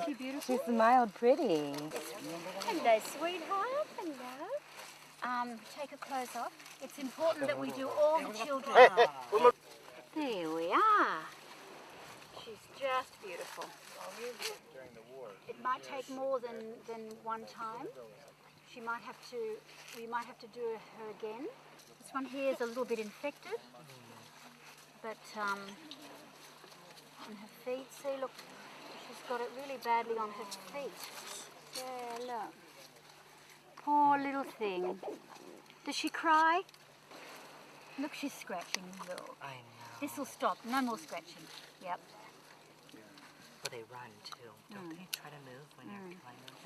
Isn't she beautiful? She smiled pretty. Hello, sweetheart. Hello. Take her clothes off. It's important that we do all the children. There we are. She's just beautiful. It might take more than one time. We might have to do her again. This one here is a little bit infected, but on her feet, see, look, she's got it really badly on her feet. Yeah, look. Poor little thing. Does she cry? Look, she's scratching. Look. I know. This will stop. No more scratching. Yep. Well, they run too. Don't they try to move when you're killing them?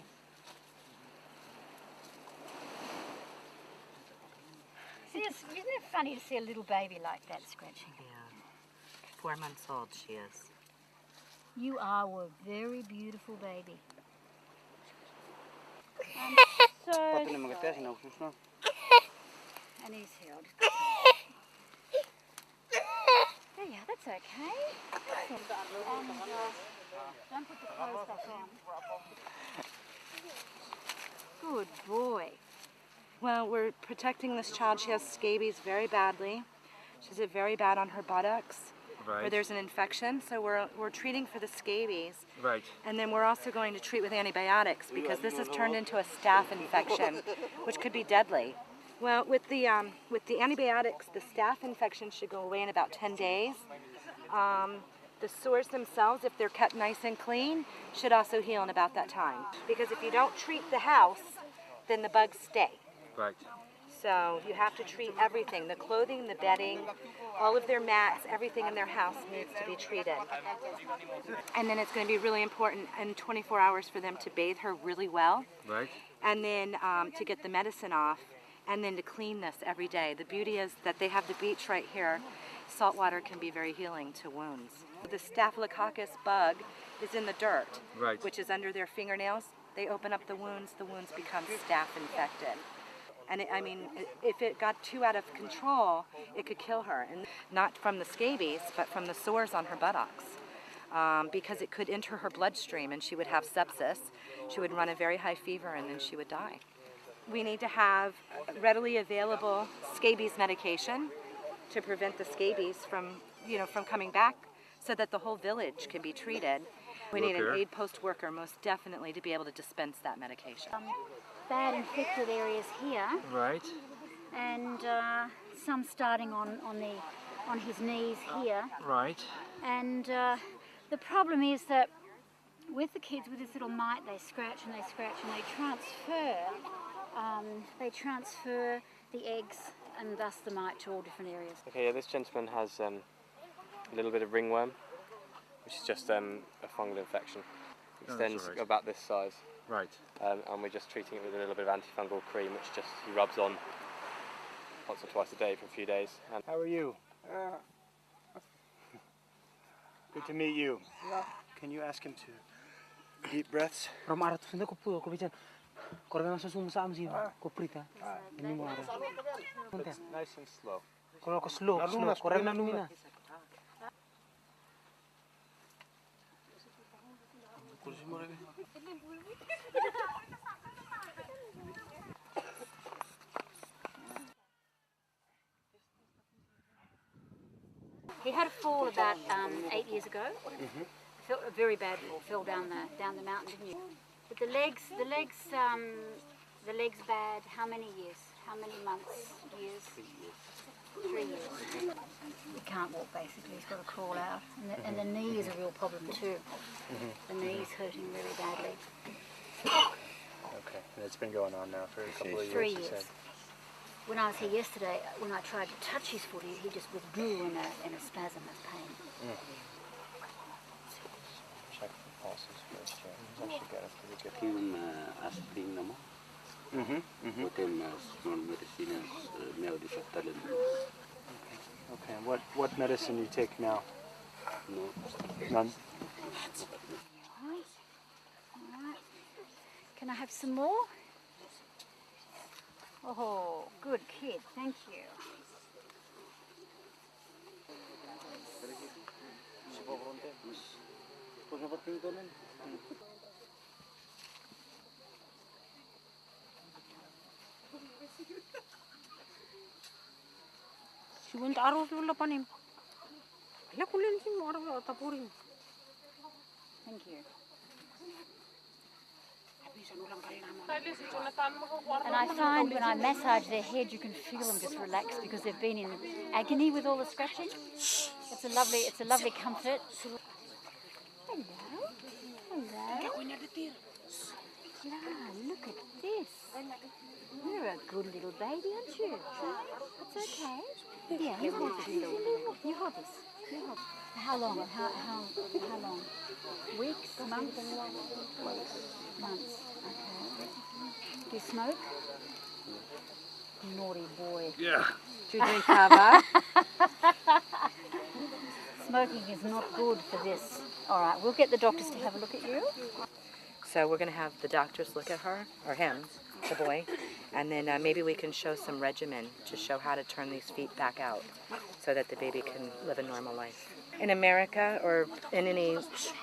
See, isn't it funny to see a little baby like that scratching? Yeah. 4 months old she is. You are a very beautiful baby. And he's here. There you are, that's okay. And don't put the clothes back on. Good boy. Well, we're protecting this child. She has scabies very badly. She's very bad on her buttocks, where there's an infection. So we're treating for the scabies. Right. And then we're also going to treat with antibiotics because this has turned into a staph infection, which could be deadly. Well, with the antibiotics, the staph infection should go away in about 10 days. The sores themselves, if they're cut nice and clean, should also heal in about that time. Because if you don't treat the house, then the bugs stay. Right. So you have to treat everything, the clothing, the bedding, all of their mats, everything in their house needs to be treated. And then it's going to be really important in 24 hours for them to bathe her really well. Right. And then to get the medicine off, and then to clean this every day. The beauty is that they have the beach right here. Salt water can be very healing to wounds. The Staphylococcus bug is in the dirt, which is under their fingernails. They open up the wounds become staph infected. And if it got too out of control, it could kill her. And not from the scabies, but from the sores on her buttocks. Because it could enter her bloodstream and she would have sepsis. She would run a very high fever and then she would die. We need to have readily available scabies medication to prevent the scabies from coming back so that the whole village can be treated. We need an aid post worker most definitely to be able to dispense that medication. Bad infected areas here. Right. And some starting on his knees here. Right. And the problem is that with the kids, with this little mite, they scratch and they scratch and they transfer the eggs and thus the mite to all different areas. Okay, yeah, this gentleman has a little bit of ringworm, which is just a fungal infection. Extends about this size. Right. And we're just treating it with a little bit of antifungal cream, which just he rubs on once or twice a day for a few days. And how are you? Good to meet you. Can you ask him to deep breaths? nice and slow. He had a fall about 8 years ago. Felt a very bad fall. Fell down the mountain, didn't you? But the legs bad. How many years? How many months? Years? 3 years. He can't walk basically. He's got to crawl out, and the knee is a real problem too. The knee's hurting really badly. Okay, and it's been going on now for a couple of years. 3 years. When I was here yesterday, when I tried to touch his foot, he just withdrew in a spasm of pain. Check the pulses first, yeah. That should get us pretty good. Aspirin naman. Potem small medicines neodisaptalin. Okay, and what medicine do you take now? No. None? Alright. Can I have some more? Oh, good kid, thank you. Thank you. And I find when I massage their head, you can feel them just relax because they've been in agony with all the scratching. It's a lovely comfort. Hello. Hello. Ah, look at this. You're a good little baby, aren't you? It's okay. Yeah, you hold this. You hold this. You hold this. How long? How long? Weeks? Months? Months. Okay. Do you smoke? Naughty boy. Yeah. Do you drink kava? Smoking is not good for this. All right, we'll get the doctors to have a look at you. So we're going to have the doctors look at her, or him, the boy, and then maybe we can show some regimen to show how to turn these feet back out so that the baby can live a normal life. In America or in any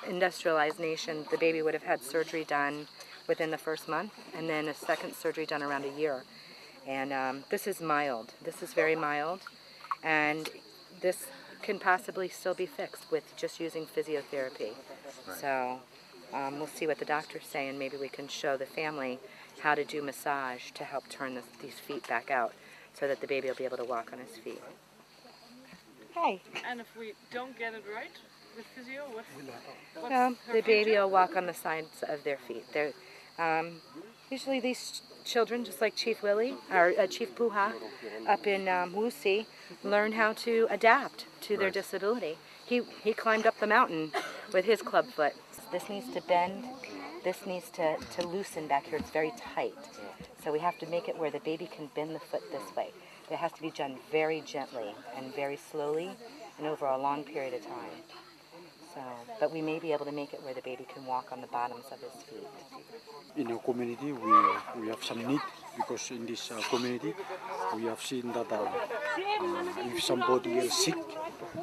industrialized nation, the baby would have had surgery done within the first month and then a second surgery done around a year. And this is mild. This is very mild. And this can possibly still be fixed with just using physiotherapy. Right. So we'll see what the doctors say, and maybe we can show the family how to do massage to help turn these feet back out so that the baby will be able to walk on his feet. Hi. And if we don't get it right with physio, Well, the baby will walk on the sides of their feet. They're, usually these children, just like Chief Willie, or Chief Puha up in Wusi, learn how to adapt to their disability. He climbed up the mountain with his club foot. This needs to bend. This needs to loosen back here. It's very tight. So we have to make it where the baby can bend the foot this way. It has to be done very gently and very slowly and over a long period of time. So, but we may be able to make it where the baby can walk on the bottoms of his feet. In our community, we have some need, because in this community, we have seen that if somebody is sick,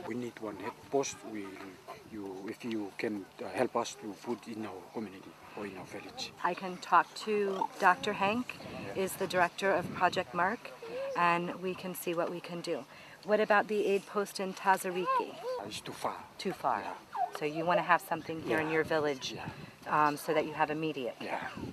we need one head post. If you can help us to put in our community or in our village. I can talk to Dr. Hank, is the director of Project MARC, and we can see what we can do. What about the aid post in Tazariki? It's too far. Too far. Yeah. So you want to have something here in your village so that you have immediate care. Yeah.